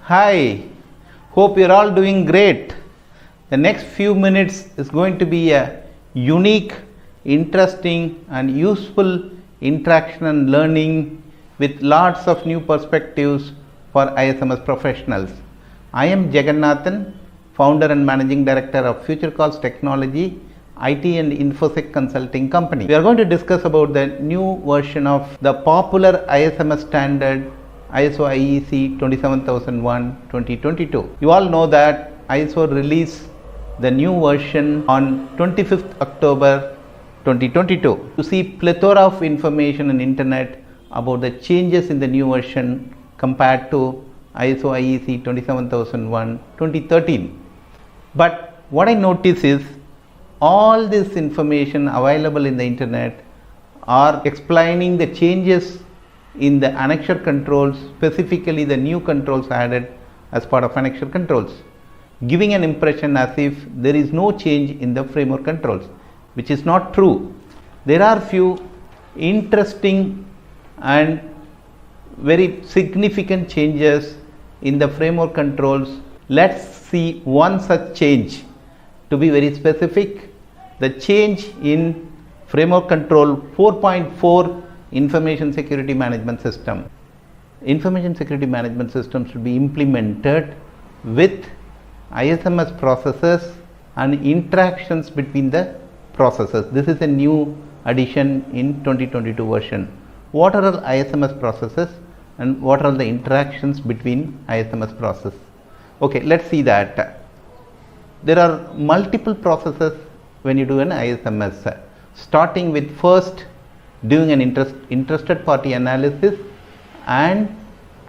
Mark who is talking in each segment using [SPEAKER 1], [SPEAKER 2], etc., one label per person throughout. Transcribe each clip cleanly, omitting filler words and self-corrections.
[SPEAKER 1] Hi, hope you're all doing great. The next few minutes is going to be a unique, interesting and useful interaction and learning with lots of new perspectives for ISMS professionals. I am Jaganathan, founder and managing director of Futurecalls Tecchnology, IT and InfoSec consulting company. We are going to discuss about the new version of the popular ISMS standard ISO IEC 27001-2022. You all know that ISO released the new version on 25th October 2022. You see plethora of information on internet about the changes in the new version compared to ISO IEC 27001-2013. But what I notice is all this information available in the internet are explaining the changes in the annexure controls, specifically the new controls added as part of annexure controls, giving an impression as if there is no change in the framework controls, which is not true. There are few interesting and very significant changes in the framework controls. Let's see one such change. To be very specific, the change in framework control 4.4 Information Security Management System. Information Security Management System should be implemented with ISMS processes and interactions between the processes. This is a new addition in 2022 version. What are all ISMS processes and what are the interactions between ISMS process? Okay, let's see that. There are multiple processes when you do an ISMS, starting with first doing an interested party analysis and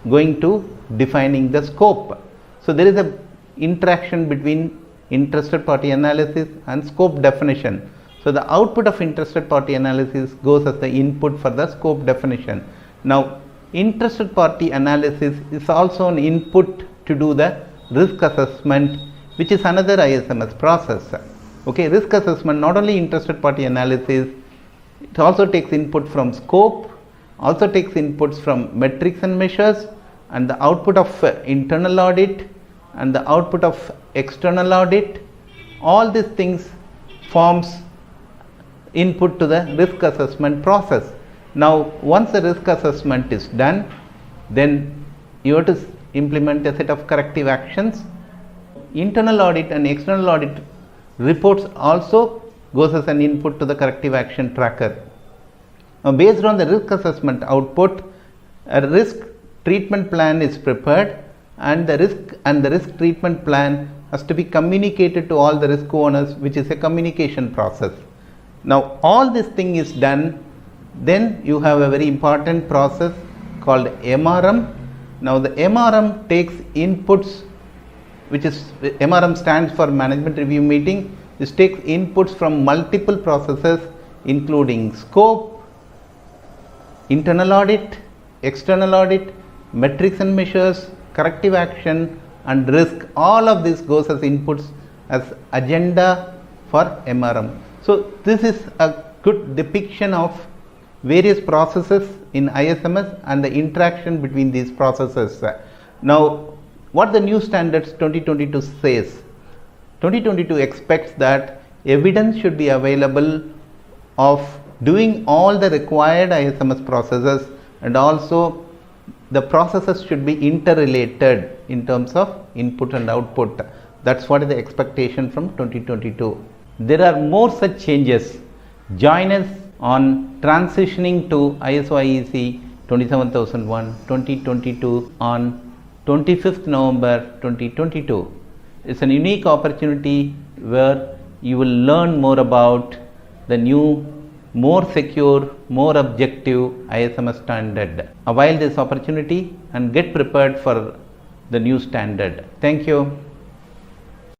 [SPEAKER 1] going to defining the scope. So there is a interaction between interested party analysis and scope definition. So the output of interested party analysis goes as the input for the scope definition. Now interested party analysis is also an input to do the risk assessment, which is another ISMS process. Okay, risk assessment, not only interested party analysis, it also takes input from scope, also takes inputs from metrics and measures, and the output of internal audit and the output of external audit. All these things forms input to the risk assessment process. Now once the risk assessment is done, then you have to implement a set of corrective actions. Internal audit and external audit reports also goes as an input to the corrective action tracker. Now based on the risk assessment output, a risk treatment plan is prepared, and the risk treatment plan has to be communicated to all the risk owners, which is a communication process. Now all this thing is done, then you have a very important process called MRM. Now the MRM takes inputs, which is MRM stands for management review meeting. This takes inputs from multiple processes including scope, internal audit, external audit, metrics and measures, corrective action and risk. All of this goes as inputs as agenda for MRM. So this is a good depiction of various processes in ISMS and the interaction between these processes. Now what the new standards 2022 says, 2022 expects that evidence should be available of doing all the required ISMS processes, and also the processes should be interrelated in terms of input and output. That's what is the expectation from 2022. There are more such changes. Join us on transitioning to ISO IEC 27001-2022 on 25th November 2022. It's an unique opportunity where you will learn more about the new, more secure, more objective ISMS standard. Avail this opportunity and get prepared for the new standard. Thank you.